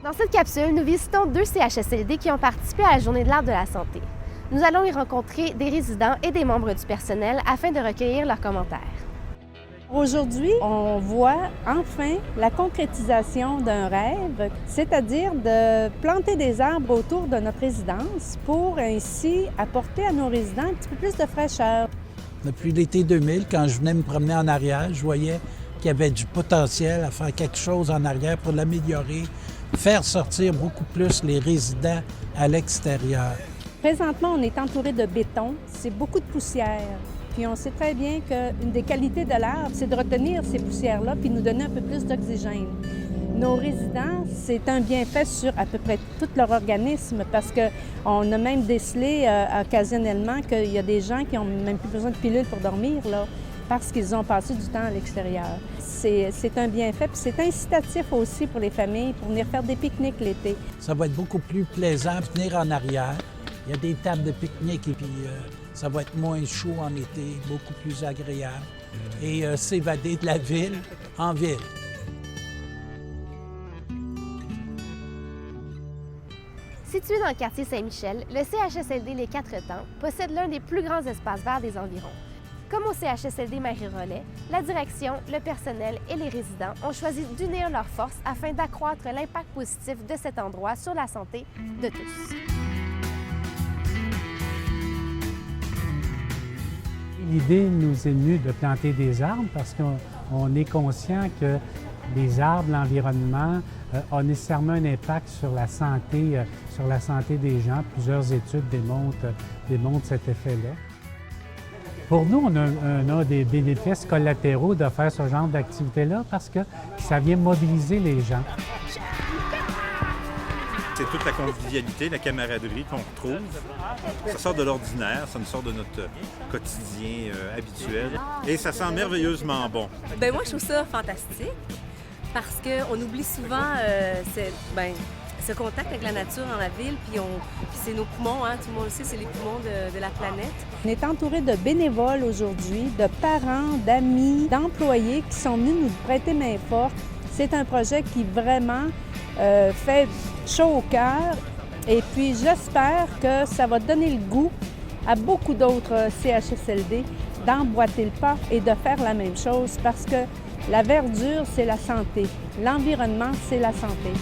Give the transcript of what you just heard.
Dans cette capsule, nous visitons 2 CHSLD qui ont participé à la Journée de l'Arbre de la Santé. Nous allons y rencontrer des résidents et des membres du personnel afin de recueillir leurs commentaires. Aujourd'hui, on voit enfin la concrétisation d'un rêve, c'est-à-dire de planter des arbres autour de notre résidence pour ainsi apporter à nos résidents un petit peu plus de fraîcheur. Depuis l'été 2000, quand je venais me promener en arrière, je voyais qu'il y avait du potentiel à faire quelque chose en arrière pour l'améliorer, faire sortir beaucoup plus les résidents à l'extérieur. Présentement, on est entouré de béton, c'est beaucoup de poussière. Puis on sait très bien qu'une des qualités de l'arbre, c'est de retenir ces poussières-là puis nous donner un peu plus d'oxygène. Nos résidents, c'est un bienfait sur à peu près tout leur organisme parce qu'on a même décelé occasionnellement qu'il y a des gens qui n'ont même plus besoin de pilules pour dormir là, parce qu'ils ont passé du temps à l'extérieur. C'est un bienfait, puis c'est incitatif aussi pour les familles pour venir faire des pique-niques l'été. Ça va être beaucoup plus plaisant de venir en arrière. Il y a des tables de pique-nique et puis ça va être moins chaud en été, beaucoup plus agréable. Et s'évader de la ville en ville. Situé dans le quartier Saint-Michel, le CHSLD Les Quatre Temps possède l'un des plus grands espaces verts des environs. Comme au CHSLD Marie-Rollet, la direction, le personnel et les résidents ont choisi d'unir leurs forces afin d'accroître l'impact positif de cet endroit sur la santé de tous. L'idée nous est venue de planter des arbres parce qu'on est conscient que les arbres, l'environnement, ont nécessairement un impact sur la santé des gens. Plusieurs études démontrent cet effet-là. Pour nous, on a des bénéfices collatéraux de faire ce genre d'activité-là parce que ça vient mobiliser les gens. C'est toute la convivialité, la camaraderie qu'on retrouve. Ça sort de l'ordinaire, ça nous sort de notre quotidien habituel et ça sent merveilleusement bon. Bien, moi, je trouve ça fantastique parce qu'on oublie souvent ce contact avec la nature dans la ville, puis c'est nos poumons, hein, tout le monde le sait, c'est les poumons de la planète. On est entouré de bénévoles aujourd'hui, de parents, d'amis, d'employés qui sont venus nous prêter main forte. C'est un projet qui vraiment fait chaud au cœur et puis j'espère que ça va donner le goût à beaucoup d'autres CHSLD d'emboîter le pas et de faire la même chose parce que la verdure, c'est la santé. L'environnement, c'est la santé.